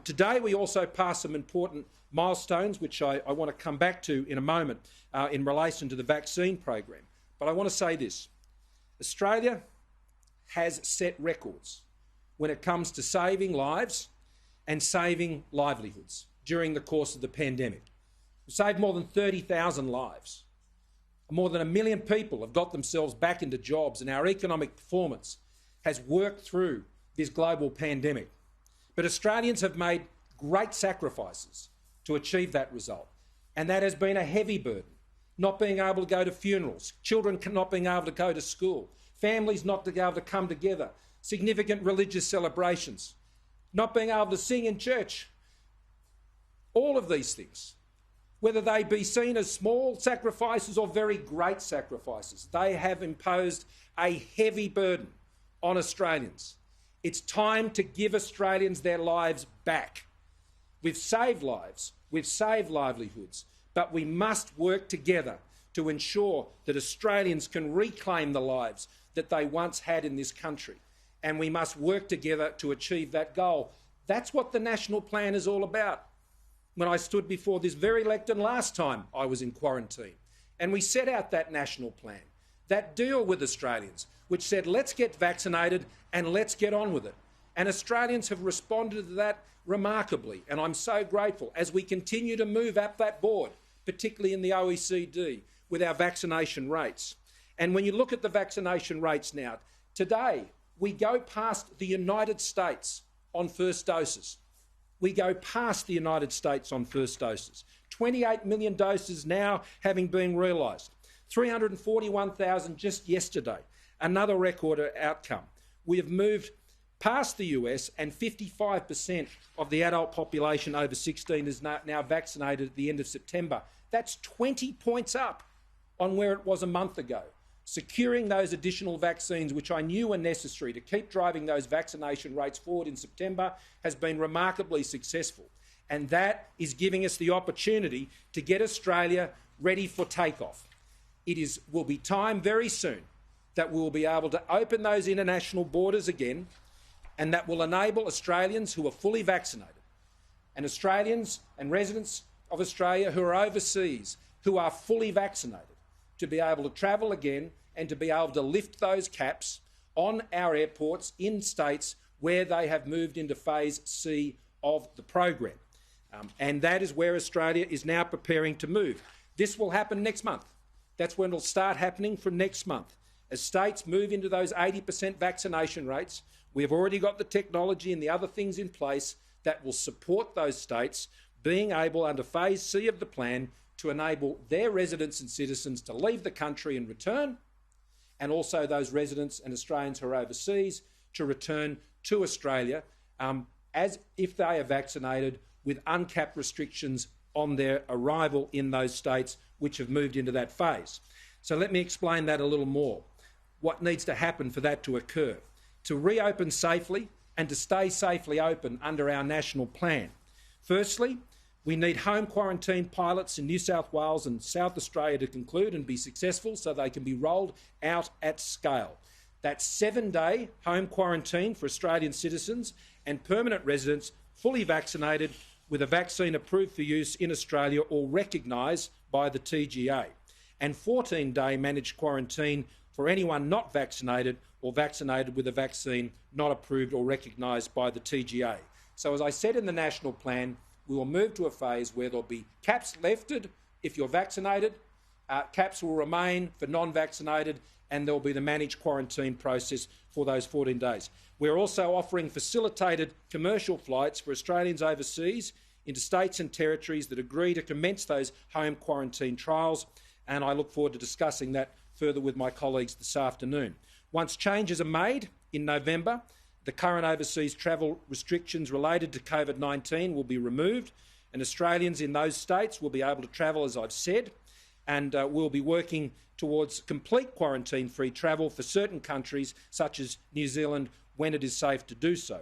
Today we also passed some important milestones, which I want to come back to in a moment in relation to the vaccine program. But I want to say this. Australia has set records when it comes to saving lives and saving livelihoods during the course of the pandemic. We've saved more than 30,000 lives. More than 1 million people have got themselves back into jobs, and our economic performance has worked through this global pandemic. But Australians have made great sacrifices to achieve that result, and that has been a heavy burden. Not being able to go to funerals, children not being able to go to school, families not being able to come together, significant religious celebrations, not being able to sing in church. All of these things, whether they be seen as small sacrifices or very great sacrifices, they have imposed a heavy burden on Australians. It's time to give Australians their lives back. We've saved lives, we've saved livelihoods, but we must work together to ensure that Australians can reclaim the lives that they once had in this country. And we must work together to achieve that goal. That's what the National Plan is all about. When I stood before this very lectern last time I was in quarantine, and we set out that National Plan, that deal with Australians, which said, let's get vaccinated and let's get on with it. And Australians have responded to that remarkably, and I'm so grateful as we continue to move up that board, particularly in the OECD, with our vaccination rates. And when you look at the vaccination rates now, today we go past the United States on first doses. We go past the United States on first doses. 28 million doses now having been realised. 341,000 just yesterday. Another record outcome. We have moved past the US, and 55% of the adult population over 16 is now vaccinated at the end of September. That's 20 points up on where it was a month ago. Securing those additional vaccines, which I knew were necessary to keep driving those vaccination rates forward in September, has been remarkably successful. And that is giving us the opportunity to get Australia ready for takeoff. Will be time very soon that we will be able to open those international borders again, and that will enable Australians who are fully vaccinated, and Australians and residents of Australia who are overseas, who are fully vaccinated, to be able to travel again and to be able to lift those caps on our airports in states where they have moved into phase C of the program. And that is where Australia is now preparing to move. This will happen next month. That's when it'll start happening from next month. As states move into those 80% vaccination rates, we have already got the technology and the other things in place that will support those states being able, under phase C of the plan, to enable their residents and citizens to leave the country and return, and also those residents and Australians who are overseas to return to Australia as if they are vaccinated, with uncapped restrictions on their arrival in those states which have moved into that phase. So let me explain that a little more. What needs to happen for that to occur? To reopen safely and to stay safely open under our national plan. Firstly, we need home quarantine pilots in New South Wales and South Australia to conclude and be successful so they can be rolled out at scale. That's 7-day home quarantine for Australian citizens and permanent residents fully vaccinated with a vaccine approved for use in Australia or recognised by the TGA, and 14-day managed quarantine for anyone not vaccinated or vaccinated with a vaccine not approved or recognised by the TGA. So as I said in the national plan, we will move to a phase where there'll be caps lifted if you're vaccinated, caps will remain for non-vaccinated, and there'll be the managed quarantine process for those 14 days. We're also offering facilitated commercial flights for Australians overseas into states and territories that agree to commence those home quarantine trials, and I look forward to discussing that further with my colleagues this afternoon. Once changes are made in November, the current overseas travel restrictions related to COVID-19 will be removed, and Australians in those states will be able to travel, as I've said, and we'll be working towards complete quarantine-free travel for certain countries, such as New Zealand, when it is safe to do so.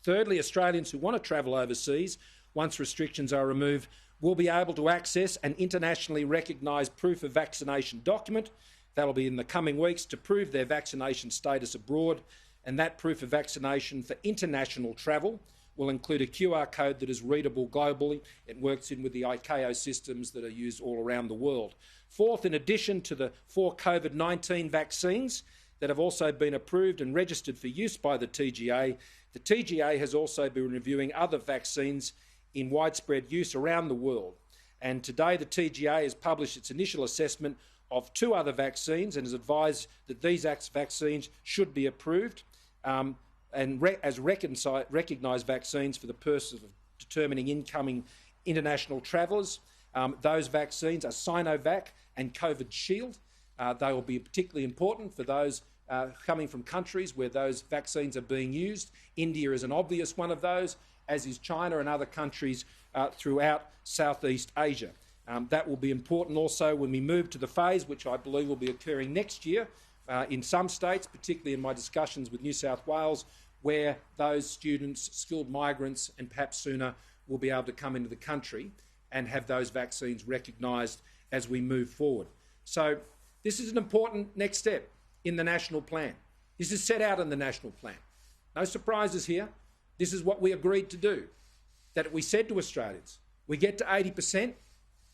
Thirdly, Australians who want to travel overseas, once restrictions are removed, will be able to access an internationally recognised proof of vaccination document. That'll be in the coming weeks to prove their vaccination status abroad, and that proof of vaccination for international travel will include a QR code that is readable globally. It works in with the ICAO systems that are used all around the world. Fourth, in addition to the 4 COVID-19 vaccines that have also been approved and registered for use by the TGA has also been reviewing other vaccines in widespread use around the world. And today the TGA has published its initial assessment of 2 other vaccines and has advised that these vaccines should be approved as recognised vaccines for the purpose of determining incoming international travellers. Those vaccines are Sinovac and COVID Shield. They will be particularly important for those coming from countries where those vaccines are being used. India is an obvious one of those, as is China and other countries throughout Southeast Asia. That will be important also when we move to the phase, which I believe will be occurring next year in some states, particularly in my discussions with New South Wales, where those students, skilled migrants, and perhaps sooner will be able to come into the country and have those vaccines recognised as we move forward. So this is an important next step in the national plan. This is set out in the national plan. No surprises here. This is what we agreed to do, that we said to Australians, we get to 80%,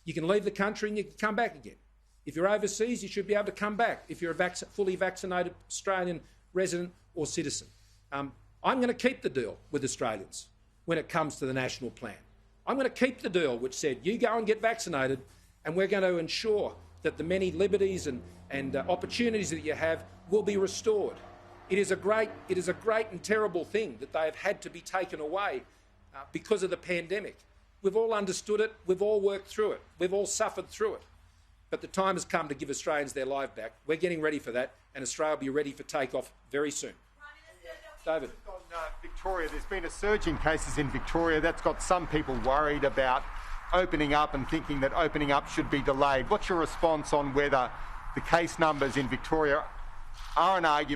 you can leave the country and you can come back again. If you're overseas, you should be able to come back if you're a fully vaccinated Australian resident or citizen. I'm going to keep the deal with Australians when it comes to the national plan. I'm going to keep the deal which said you go and get vaccinated and we're going to ensure that the many liberties and opportunities that you have will be restored. It is a great and terrible thing that they have had to be taken away because of the pandemic. We've all understood it, we've all worked through it, we've all suffered through it. But the time has come to give Australians their life back. We're getting ready for that, and Australia will be ready for takeoff very soon. David. On Victoria, there's been a surge in cases in Victoria. That's got some people worried about opening up and thinking that opening up should be delayed. What's your response on whether the case numbers in Victoria are an argument